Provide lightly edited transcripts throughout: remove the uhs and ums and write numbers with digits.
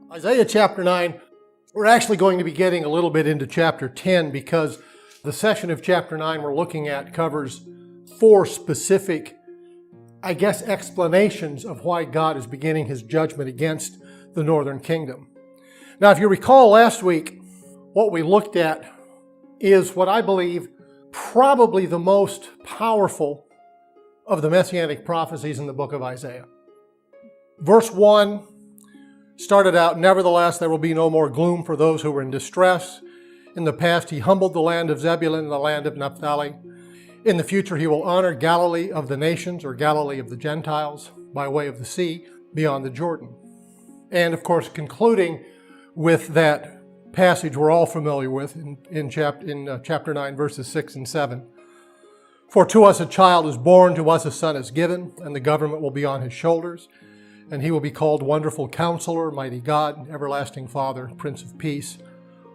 Isaiah chapter 9, we're actually going to be getting a little bit into chapter 10 because the section of chapter 9 we're looking at covers four specific, explanations of why God is beginning his judgment against the northern kingdom. Now, if you recall last week, what we looked at is what I believe probably the most powerful of the messianic prophecies in the book of Isaiah. Verse 1 started out, "Nevertheless, there will be no more gloom for those who were in distress. In the past, he humbled the land of Zebulun and the land of Naphtali. In the future, he will honor Galilee of the nations, or Galilee of the Gentiles, by way of the sea, beyond the Jordan." And of course, concluding with that passage we're all familiar with in chapter 9, verses 6 and 7. "For to us a child is born, to us a son is given, and the government will be on his shoulders. And he will be called Wonderful Counselor, Mighty God, Everlasting Father, Prince of Peace."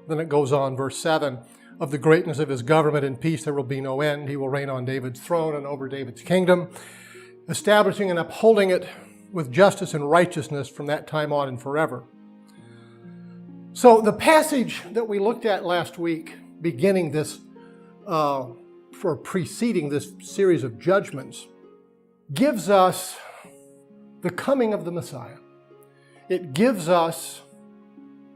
Then it goes on, verse 7, "Of the greatness of his government and peace there will be no end. He will reign on David's throne and over David's kingdom, establishing and upholding it with justice and righteousness from that time on and forever." So the passage that we looked at last week, beginning this, for preceding this series of judgments, gives us the coming of the Messiah. It gives us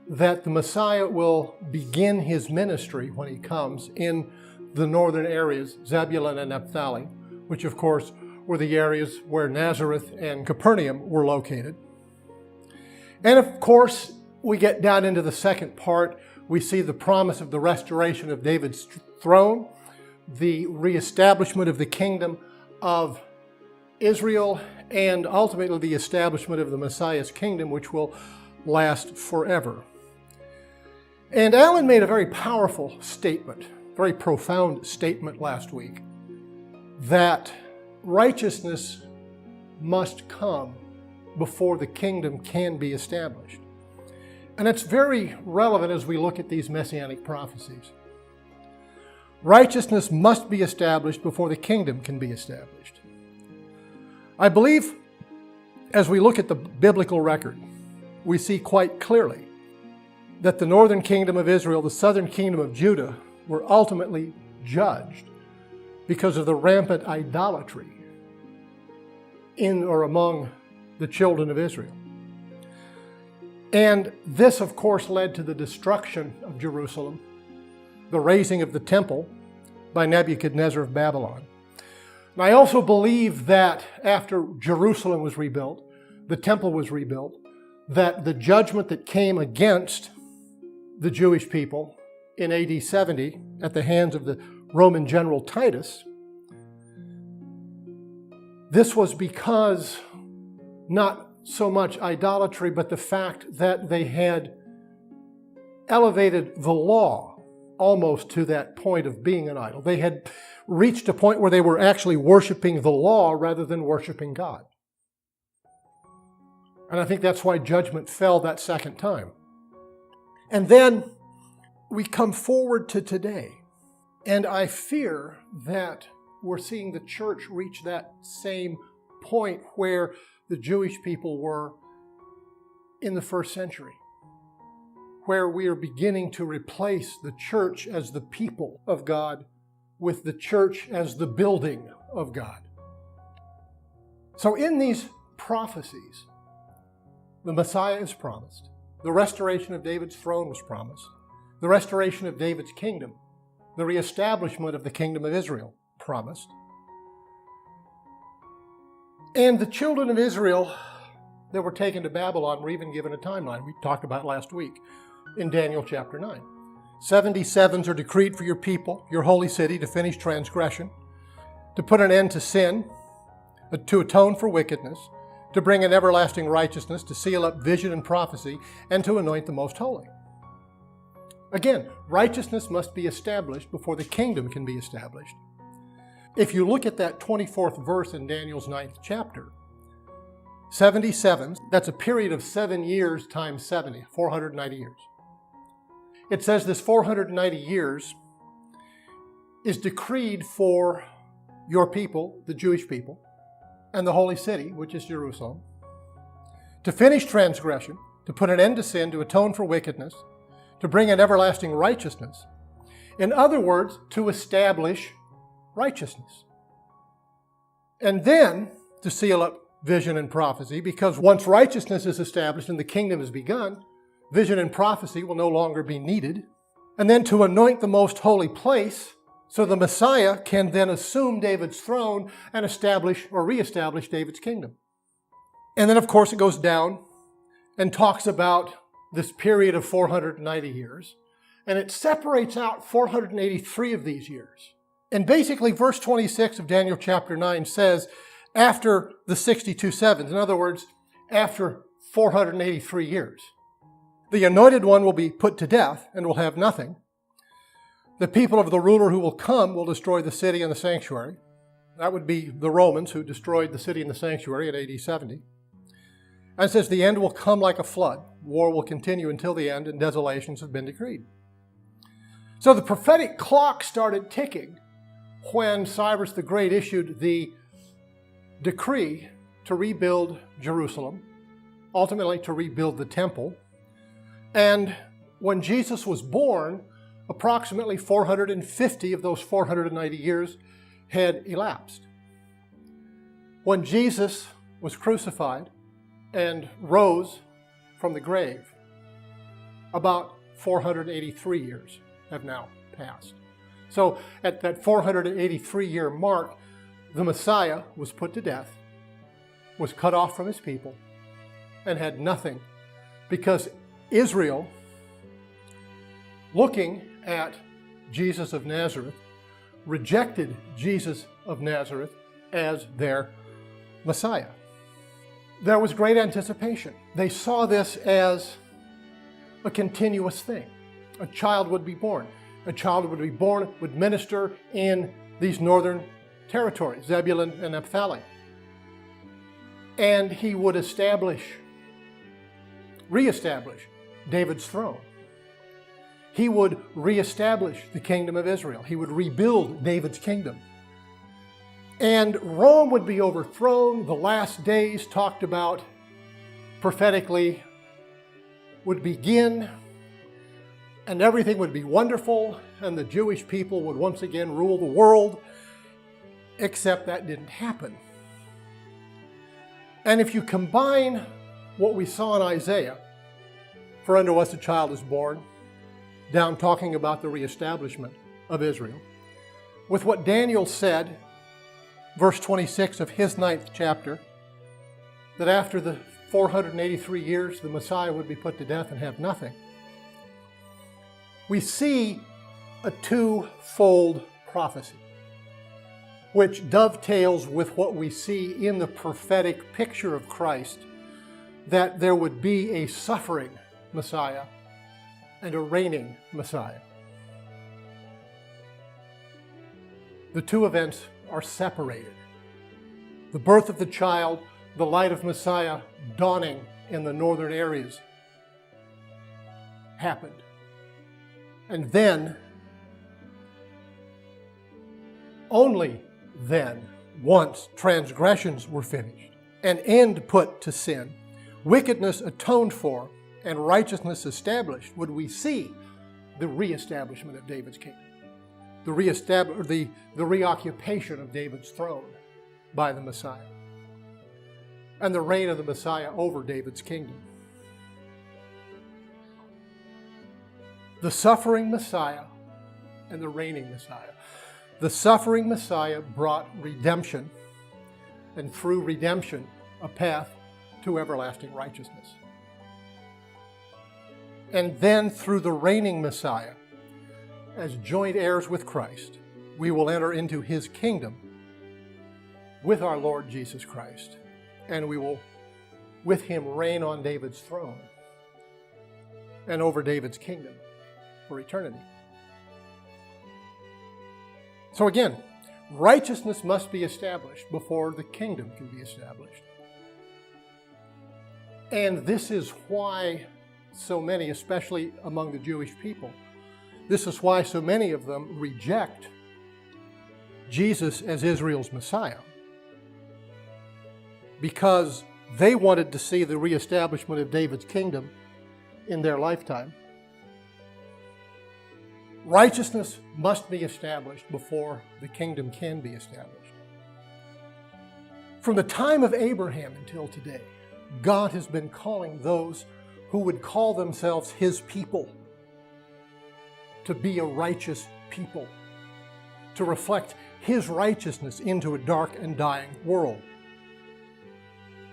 that the Messiah will begin his ministry when he comes in the northern areas, Zebulun and Naphtali, which of course were the areas where Nazareth and Capernaum were located. And of course, we get down into the second part. We see the promise of the restoration of David's throne, the reestablishment of the kingdom of Israel, and ultimately the establishment of the Messiah's kingdom, which will last forever. And Alan made a very powerful statement, very profound statement last week, that righteousness must come before the kingdom can be established. And it's very relevant as we look at these messianic prophecies. Righteousness must be established before the kingdom can be established. I believe as we look at the biblical record, we see quite clearly that the northern kingdom of Israel, the southern kingdom of Judah, were ultimately judged because of the rampant idolatry in or among the children of Israel. And this, of course, led to the destruction of Jerusalem, the razing of the temple by Nebuchadnezzar of Babylon. And I also believe that after Jerusalem was rebuilt, the temple was rebuilt, that the judgment that came against the Jewish people in AD 70 at the hands of the Roman general Titus, this was because not so much idolatry, but the fact that they had elevated the law almost to that point of being an idol. They had reached a point where they were actually worshiping the law rather than worshiping God. And I think that's why judgment fell that second time. And then we come forward to today, and I fear that we're seeing the church reach that same point where the Jewish people were in the first century, where we are beginning to replace the church as the people of God with the church as the building of God. So in these prophecies, the Messiah is promised. The restoration of David's throne was promised. The restoration of David's kingdom, the reestablishment of the kingdom of Israel, promised. And the children of Israel that were taken to Babylon were even given a timeline we talked about last week in Daniel chapter 9. 77s are decreed for your people, your holy city, to finish transgression, to put an end to sin, to atone for wickedness, to bring an everlasting righteousness, to seal up vision and prophecy, and to anoint the most holy. Again, righteousness must be established before the kingdom can be established. If you look at that 24th verse in Daniel's 9th chapter, 77, that's a period of 7 years times 70, 490 years. It says this 490 years is decreed for your people, the Jewish people, and the holy city, which is Jerusalem, to finish transgression, to put an end to sin, to atone for wickedness, to bring in everlasting righteousness. In other words, to establish righteousness. And then to seal up vision and prophecy, because once righteousness is established and the kingdom has begun, vision and prophecy will no longer be needed. And then to anoint the most holy place, so the Messiah can then assume David's throne and establish or reestablish David's kingdom. And then, of course, it goes down and talks about this period of 490 years. And it separates out 483 of these years. And basically, verse 26 of Daniel chapter 9 says, after the 62 sevens, in other words, after 483 years, the anointed one will be put to death and will have nothing. The people of the ruler who will come will destroy the city and the sanctuary. That would be the Romans who destroyed the city and the sanctuary in AD 70. And it says the end will come like a flood. War will continue until the end, and desolations have been decreed. So the prophetic clock started ticking when Cyrus the Great issued the decree to rebuild Jerusalem, ultimately to rebuild the temple. And when Jesus was born, approximately 450 of those 490 years had elapsed. When Jesus was crucified and rose from the grave, about 483 years have now passed. So at that 483-year mark, the Messiah was put to death, was cut off from his people, and had nothing, because Israel, looking at Jesus of Nazareth, rejected Jesus of Nazareth as their Messiah. There was great anticipation. They saw this as a continuous thing. A child would be born. A child would be born, would minister in these northern territories, Zebulun and Naphtali. And he would reestablish David's throne. He would reestablish the kingdom of Israel. He would rebuild David's kingdom. And Rome would be overthrown. The last days talked about prophetically would begin, and everything would be wonderful, and the Jewish people would once again rule the world, except that didn't happen. And if you combine what we saw in Isaiah, for unto us a child is born, down talking about the reestablishment of Israel, with what Daniel said, verse 26 of his 9th chapter, that after the 483 years the Messiah would be put to death and have nothing, we see a twofold prophecy, which dovetails with what we see in the prophetic picture of Christ, that there would be a suffering Messiah and a reigning Messiah. The two events are separated. The birth of the child, the light of Messiah dawning in the northern areas happened. And then, only then, once transgressions were finished, an end put to sin, wickedness atoned for, and righteousness established, would we see the reestablishment of David's kingdom, the reoccupation of David's throne by the Messiah, and the reign of the Messiah over David's kingdom. The suffering Messiah and the reigning Messiah. The suffering Messiah brought redemption, and through redemption, a path to everlasting righteousness. And then through the reigning Messiah, as joint heirs with Christ, we will enter into his kingdom with our Lord Jesus Christ, and we will with him reign on David's throne and over David's kingdom for eternity. So again, righteousness must be established before the kingdom can be established. And this is why so many, especially among the Jewish people, this is why so many of them reject Jesus as Israel's Messiah. Because They wanted to see the reestablishment of David's kingdom in their lifetime. Righteousness must be established before the kingdom can be established. From the time of Abraham until today, God has been calling those who would call themselves His people to be a righteous people, to reflect His righteousness into a dark and dying world.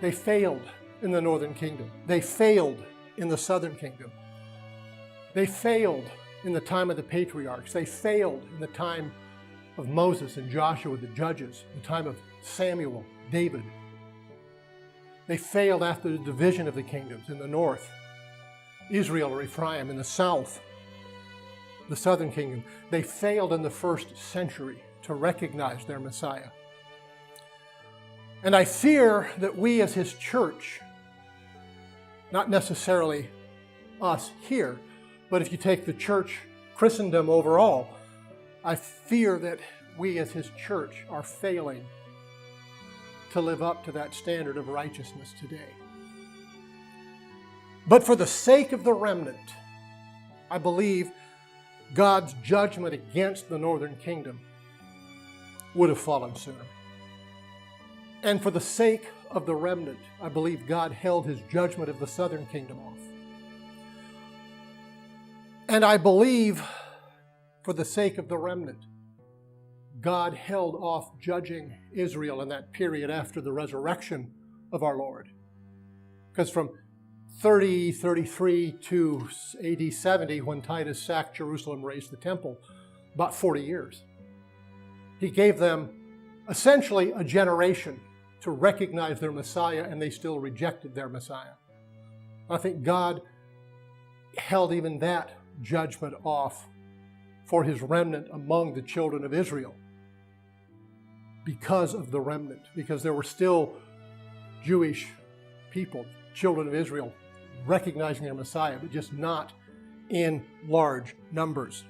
They failed in the northern kingdom. They failed in the southern kingdom. They failed in the time of the patriarchs. They failed in the time of Moses and Joshua, the judges, the time of Samuel, David. They failed after the division of the kingdoms in the north, Israel or Ephraim; in the south, the southern kingdom. They failed in the first century to recognize their Messiah. And I fear that we as His church, not necessarily us here, but if you take the church, Christendom overall, I fear that we as His church are failing to live up to that standard of righteousness today. But for the sake of the remnant, I believe God's judgment against the northern kingdom would have fallen sooner. And for the sake of the remnant, I believe God held His judgment of the southern kingdom off. And I believe for the sake of the remnant, God held off judging Israel in that period after the resurrection of our Lord. Because from 33 to AD 70, when Titus sacked Jerusalem, razed the temple, about 40 years. He gave them essentially a generation to recognize their Messiah, and they still rejected their Messiah. I think God held even that judgment off for His remnant among the children of Israel because of the remnant, because there were still Jewish people, children of Israel, recognizing their Messiah, but just not in large numbers.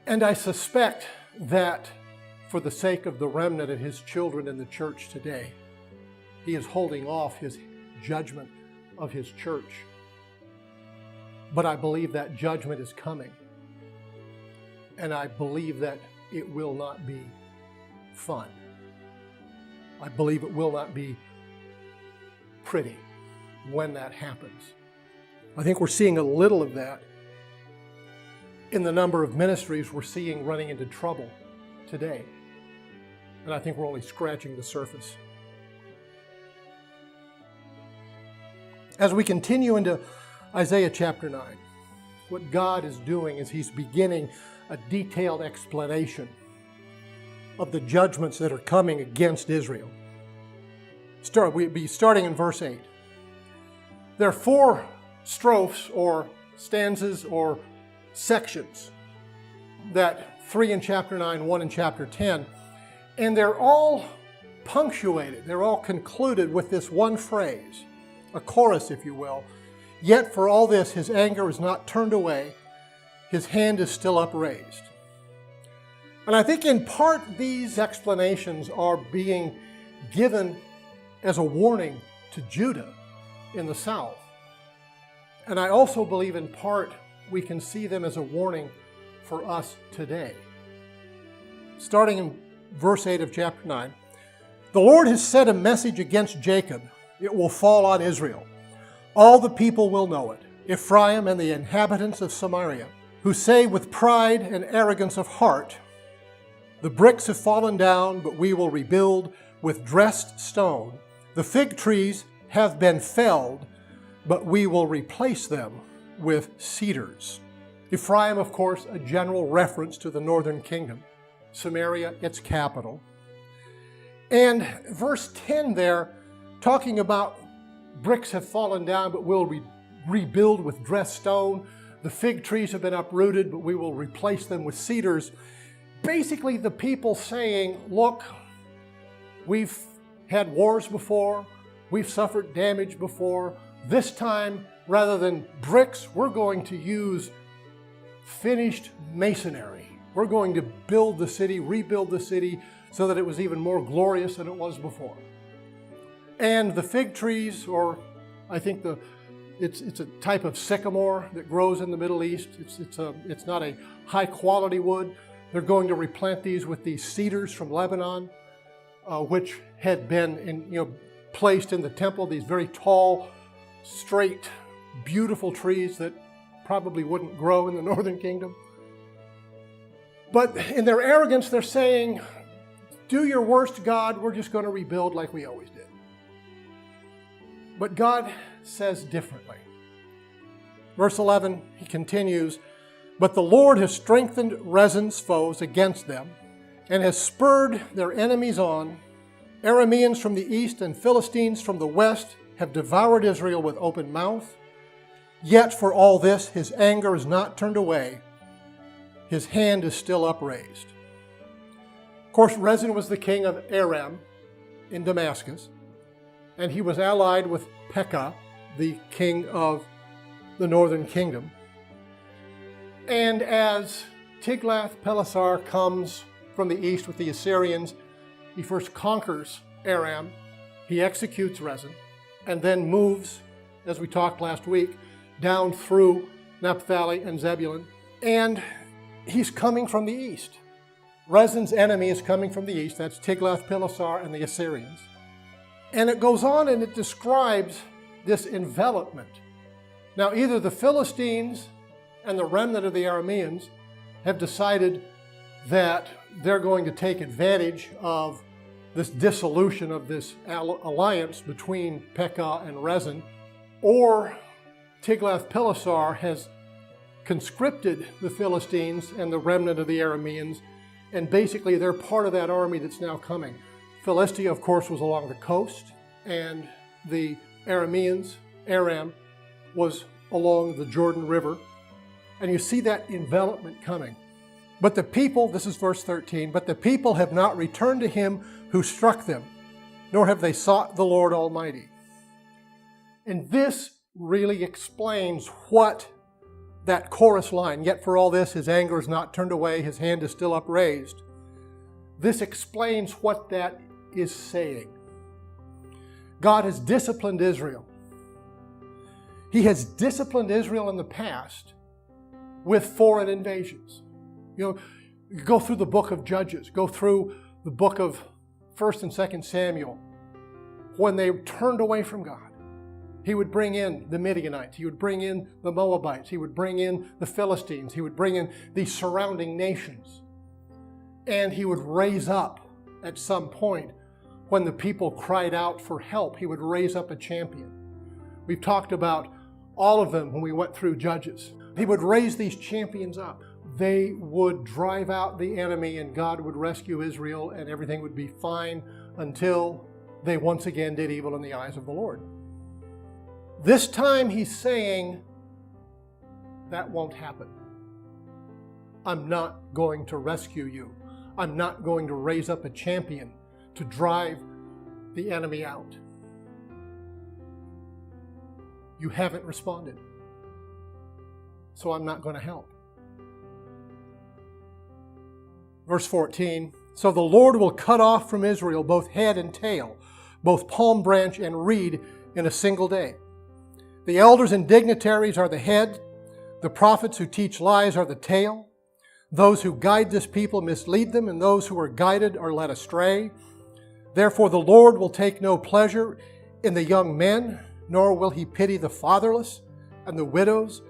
And I suspect that for the sake of the remnant of His children in the church today, He is holding off His judgment of His church. But I believe that judgment is coming. And I believe that it will not be fun. I believe it will not be pretty when that happens. I think we're seeing a little of that in the number of ministries we're seeing running into trouble today. And I think we're only scratching the surface. As we continue into Isaiah chapter 9, what God is doing is He's beginning a detailed explanation of the judgments that are coming against Israel. We'd be starting in verse 8. There are 4 strophes or stanzas or sections, that 3 in chapter 9, 1 in chapter 10, and they're all punctuated, they're all concluded with this one phrase, a chorus if you will. Yet for all this His anger is not turned away, His hand is still upraised. And I think in part these explanations are being given as a warning to Judah in the south. And I also believe in part we can see them as a warning for us today. Starting in verse 8 of chapter 9, the Lord has set a message against Jacob. It will fall on Israel. All the people will know it, Ephraim and the inhabitants of Samaria, who say with pride and arrogance of heart, the bricks have fallen down, but we will rebuild with dressed stone. The fig trees have been felled, but we will replace them with cedars. Ephraim, of course, a general reference to the northern kingdom. Samaria, its capital. And verse 10 there, talking about bricks have fallen down, but we'll rebuild with dressed stone. The fig trees have been uprooted, but we will replace them with cedars. Basically, the people saying, look, we've had wars before, we've suffered damage before. This time, rather than bricks, we're going to use finished masonry. We're going to build the city, rebuild the city, so that it was even more glorious than it was before. And the fig trees, or I think it's a type of sycamore that grows in the Middle East. It's not a high quality wood. They're going to replant these with these cedars from Lebanon, which had been placed in the temple. These very tall, straight, beautiful trees that probably wouldn't grow in the northern kingdom. But in their arrogance, they're saying, "Do your worst, God. We're just going to rebuild like we always did." But God says differently. Verse 11, he continues, "But the Lord has strengthened Rezin's foes against them and has spurred their enemies on. Arameans from the east and Philistines from the west have devoured Israel with open mouth. Yet for all this, his anger is not turned away. His hand is still upraised." Of course, Rezin was the king of Aram in Damascus, and he was allied with Pekah, the king of the northern kingdom. And as Tiglath-Pileser comes from the east with the Assyrians, he first conquers Aram, he executes Rezin, and then moves, as we talked last week, down through Naphtali and Zebulun. And he's coming from the east. Rezin's enemy is coming from the east. That's Tiglath-Pileser and the Assyrians. And it goes on and it describes this envelopment. Now, either the Philistines and the remnant of the Arameans have decided that they're going to take advantage of this dissolution of this alliance between Pekah and Rezin, or Tiglath-Pileser has conscripted the Philistines and the remnant of the Arameans, and basically they're part of that army that's now coming. Philistia, of course, was along the coast, and the Arameans, Aram, was along the Jordan River. And you see that envelopment coming. "But the people," this is verse 13, "but the people have not returned to him who struck them, nor have they sought the Lord Almighty." And this really explains what that chorus line, "Yet for all this, his anger is not turned away, his hand is still upraised." This explains what that is saying. God has disciplined Israel. He has disciplined Israel in the past with foreign invasions. You go through the book of Judges, go through the book of 1st and 2nd Samuel. When they turned away from God, he would bring in the Midianites, he would bring in the Moabites, he would bring in the Philistines, he would bring in the surrounding nations. And he would raise up at some point, when the people cried out for help, he would raise up a champion. We've talked about all of them when we went through Judges. He would raise these champions up. They would drive out the enemy and God would rescue Israel and everything would be fine until they once again did evil in the eyes of the Lord. This time he's saying, that won't happen. I'm not going to rescue you. I'm not going to raise up a champion to drive the enemy out. You haven't responded, so I'm not going to help. Verse 14, "So the Lord will cut off from Israel both head and tail, both palm branch and reed in a single day. The elders and dignitaries are the head, the prophets who teach lies are the tail. Those who guide this people mislead them, and those who are guided are led astray. Therefore the Lord will take no pleasure in the young men, nor will he pity the fatherless and the widows.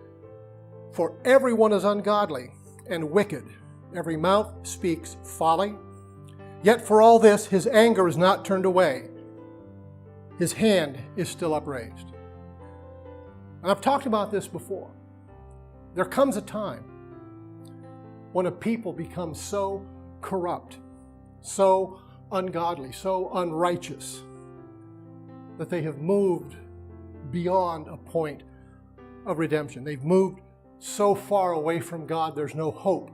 For everyone is ungodly and wicked. Every mouth speaks folly. Yet for all this his anger is not turned away. His hand is still upraised." And I've talked about this before. There comes a time when a people become so corrupt, so ungodly, so unrighteous, that they have moved beyond a point of redemption. They've moved so far away from God, there's no hope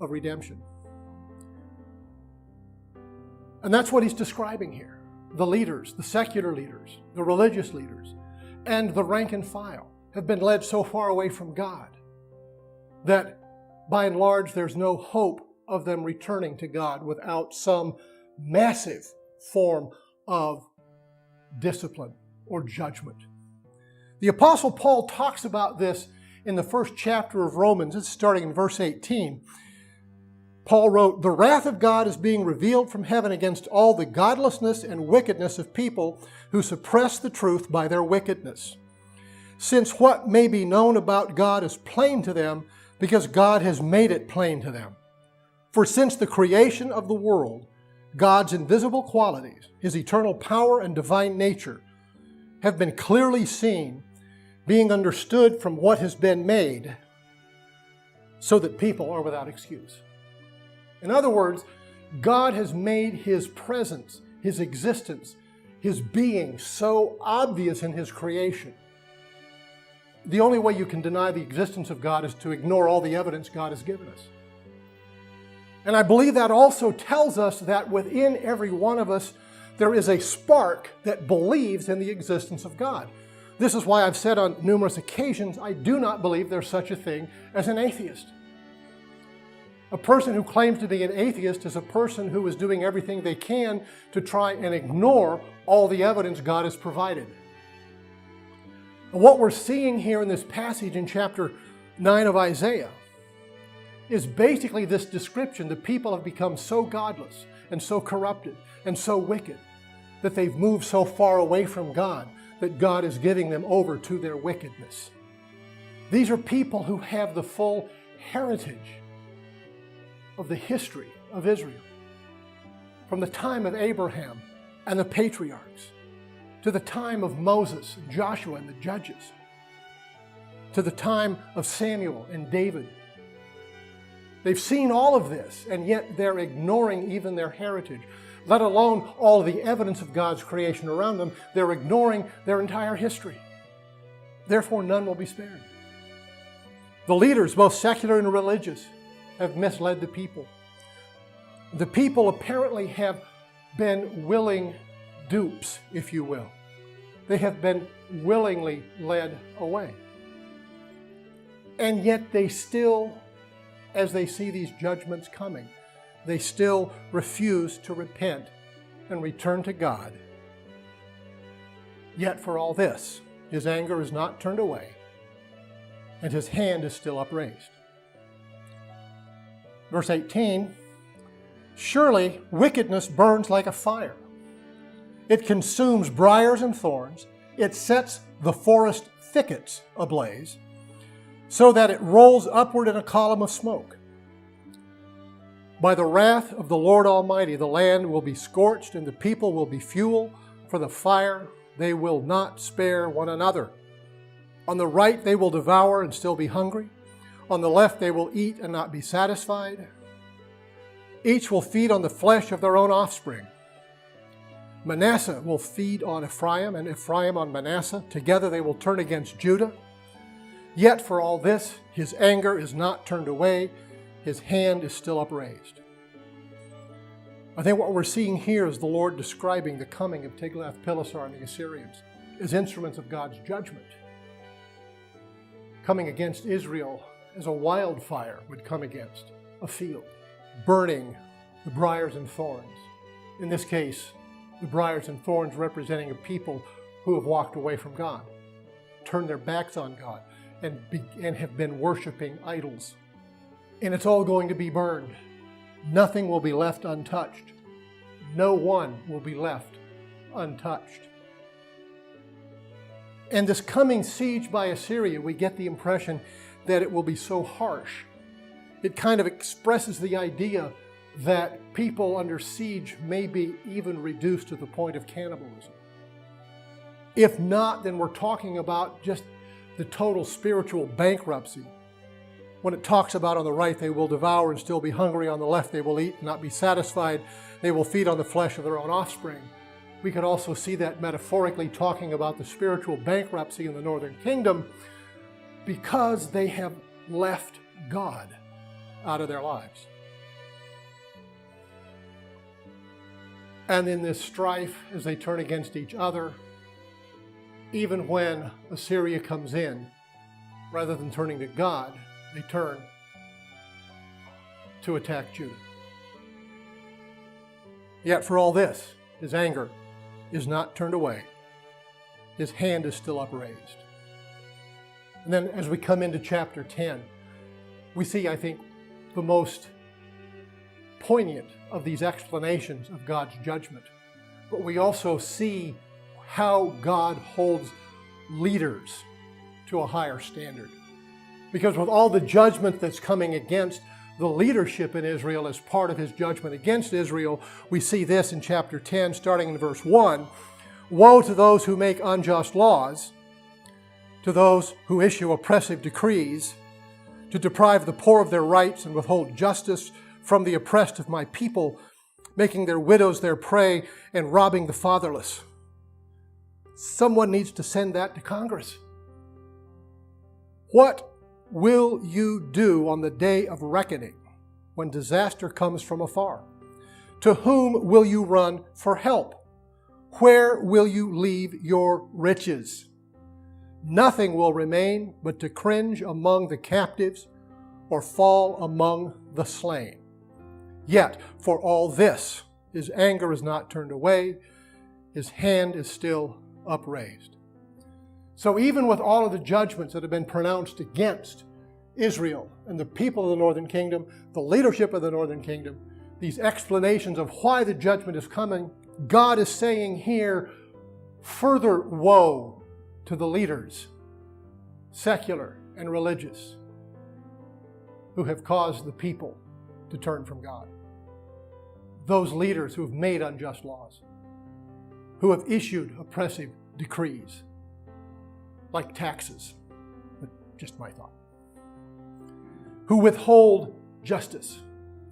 of redemption. And that's what he's describing here. The leaders, the secular leaders, the religious leaders, and the rank and file have been led so far away from God that by and large there's no hope of them returning to God without some massive form of discipline or judgment. The Apostle Paul talks about this in the first chapter of Romans. It's starting in verse 18. Paul wrote, "The wrath of God is being revealed from heaven against all the godlessness and wickedness of people who suppress the truth by their wickedness. Since what may be known about God is plain to them, because God has made it plain to them. For since the creation of the world, God's invisible qualities, His eternal power and divine nature, have been clearly seen, being understood from what has been made, so that people are without excuse." In other words, God has made His presence, His existence, His being so obvious in His creation. The only way you can deny the existence of God is to ignore all the evidence God has given us. And I believe that also tells us that within every one of us, there is a spark that believes in the existence of God. This is why I've said on numerous occasions, I do not believe there's such a thing as an atheist. A person who claims to be an atheist is a person who is doing everything they can to try and ignore all the evidence God has provided. And what we're seeing here in this passage in chapter 9 of Isaiah is basically this description that people have become so godless and so corrupted and so wicked that they've moved so far away from God that God is giving them over to their wickedness. These are people who have the full heritage of the history of Israel, from the time of Abraham and the patriarchs, to the time of Moses, Joshua, and the judges, to the time of Samuel and David. They've seen all of this, and yet they're ignoring even their heritage, let alone all the evidence of God's creation around them. They're ignoring their entire history. Therefore, none will be spared. The leaders, both secular and religious, have misled the people. The people apparently have been willing dupes, if you will. They have been willingly led away. And yet they still, as they see these judgments coming, they still refuse to repent and return to God. Yet for all this, His anger is not turned away, and His hand is still upraised. Verse 18, "Surely wickedness burns like a fire. It consumes briars and thorns. It sets the forest thickets ablaze, so that it rolls upward in a column of smoke. By the wrath of the Lord Almighty, the land will be scorched, and the people will be fuel for the fire. They will not spare one another. On the right they will devour and still be hungry. On the left they will eat and not be satisfied. Each will feed on the flesh of their own offspring. Manasseh will feed on Ephraim, and Ephraim on Manasseh. Together they will turn against Judah. Yet for all this, His anger is not turned away. His hand is still upraised." I think what we're seeing here is the Lord describing the coming of Tiglath-Pileser and the Assyrians as instruments of God's judgment, coming against Israel as a wildfire would come against a field, burning the briars and thorns. In this case, the briars and thorns representing a people who have walked away from God, turned their backs on God, and have been worshiping idols. And it's all going to be burned. Nothing will be left untouched. No one will be left untouched. And this coming siege by Assyria, we get the impression that it will be so harsh. It kind of expresses the idea that people under siege may be even reduced to the point of cannibalism. If not, then we're talking about just the total spiritual bankruptcy. When it talks about on the right they will devour and still be hungry, on the left they will eat and not be satisfied, they will feed on the flesh of their own offspring. We could also see that metaphorically talking about the spiritual bankruptcy in the northern kingdom because they have left God out of their lives. And in this strife, as they turn against each other, even when Assyria comes in, rather than turning to God, they turn to attack Judah. Yet for all this, His anger is not turned away. his hand is still upraised. And then as we come into chapter 10, we see, I think, the most poignant of these explanations of God's judgment. But we also see how God holds leaders to a higher standard. Because with all the judgment that's coming against the leadership in Israel as part of his judgment against Israel, we see this in chapter 10, starting in verse 1. Woe to those who make unjust laws, to those who issue oppressive decrees, to deprive the poor of their rights and withhold justice from the oppressed of my people, making their widows their prey and robbing the fatherless. Someone needs to send that to Congress. What will you do on the day of reckoning when disaster comes from afar? To whom will you run for help? Where will you leave your riches? Nothing will remain but to cringe among the captives or fall among the slain. Yet, for all this, his anger is not turned away, his hand is still upraised. So even with all of the judgments that have been pronounced against Israel and the people of the northern kingdom, the leadership of the northern kingdom, these explanations of why the judgment is coming, God is saying here, further woe to the leaders, secular and religious, who have caused the people to turn from God. Those leaders who have made unjust laws, who have issued oppressive decrees, like taxes, but just my thought, who withhold justice.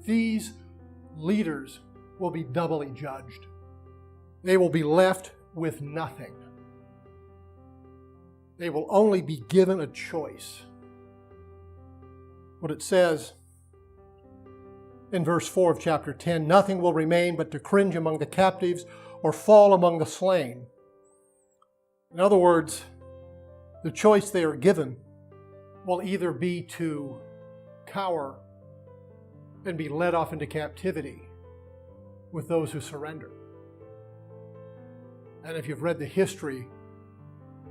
These leaders will be doubly judged. They will be left with nothing. They will only be given a choice. What it says in verse 4 of chapter 10, nothing will remain but to cringe among the captives or fall among the slain. In other words, the choice they are given will either be to cower and be led off into captivity with those who surrender. And if you've read the history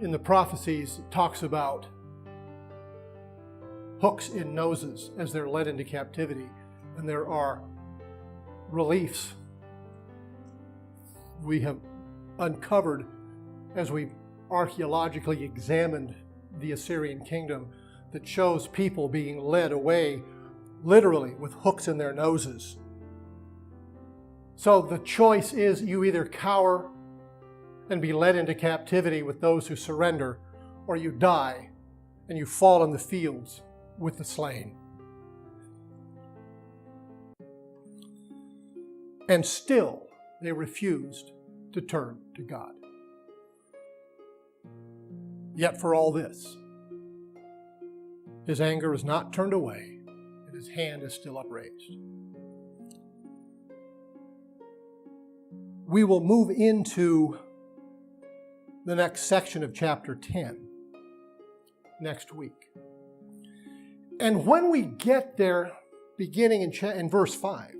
in the prophecies, it talks about hooks in noses as they're led into captivity. And there are reliefs we have uncovered as we've archaeologically examined the Assyrian kingdom that shows people being led away literally with hooks in their noses. So the choice is you either cower and be led into captivity with those who surrender, or you die and you fall in the fields with the slain. And still they refused to turn to God. Yet for all this, his anger is not turned away, and his hand is still upraised. We will move into the next section of chapter 10 next week. And when we get there, beginning in verse 5,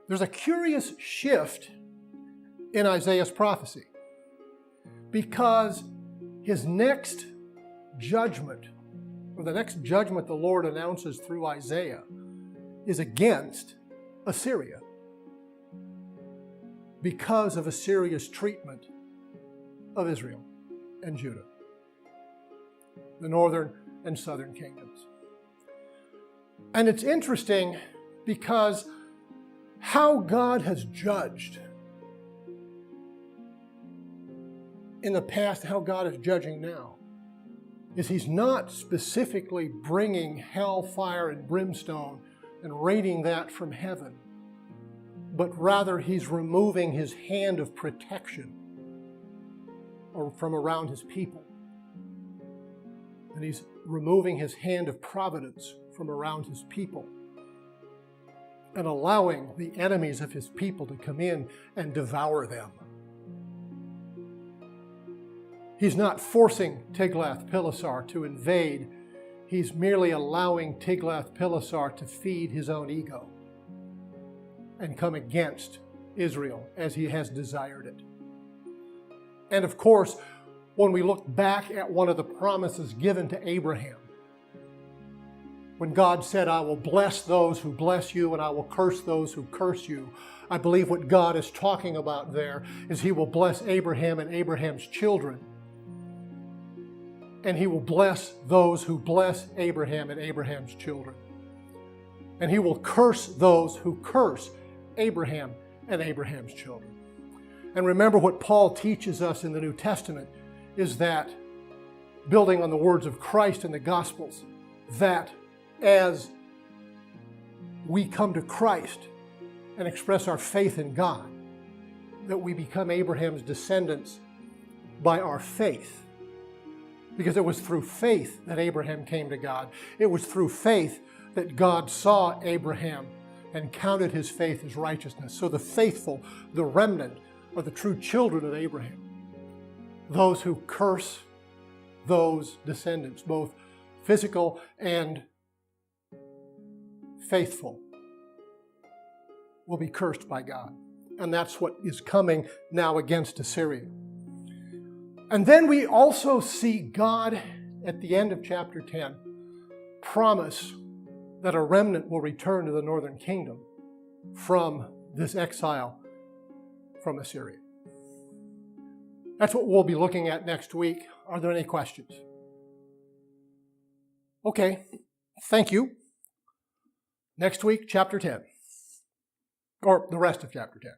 there's a curious shift in Isaiah's prophecy, because his next judgment, or the next judgment the Lord announces through Isaiah, is against Assyria because of Assyria's treatment of Israel and Judah, the northern and southern kingdoms. And it's interesting because how God has judged in the past, how God is judging now, is he's not specifically bringing hell, fire, and brimstone and raining that from heaven, but rather he's removing his hand of protection or from around his people. And he's removing his hand of providence from around his people and allowing the enemies of his people to come in and devour them. He's not forcing Tiglath-Pileser to invade. He's merely allowing Tiglath-Pileser to feed his own ego and come against Israel as he has desired it. And of course, when we look back at one of the promises given to Abraham. When God said, I will bless those who bless you and I will curse those who curse you. I believe what God is talking about there is He will bless Abraham and Abraham's children. And He will bless those who bless Abraham and Abraham's children. And He will curse those who curse Abraham and Abraham's children. And remember what Paul teaches us in the New Testament is that, building on the words of Christ in the Gospels, that as we come to Christ and express our faith in God, that we become Abraham's descendants by our faith. Because it was through faith that Abraham came to God. It was through faith that God saw Abraham and counted his faith as righteousness. So the faithful, the remnant, are the true children of Abraham. Those who curse those descendants, both physical and faithful, will be cursed by God. And that's what is coming now against Assyria. And then we also see God at the end of chapter 10 promise that a remnant will return to the northern kingdom from this exile from Assyria. That's what we'll be looking at next week. Are there any questions? Okay, thank you. Next week, chapter 10, or the rest of chapter 10.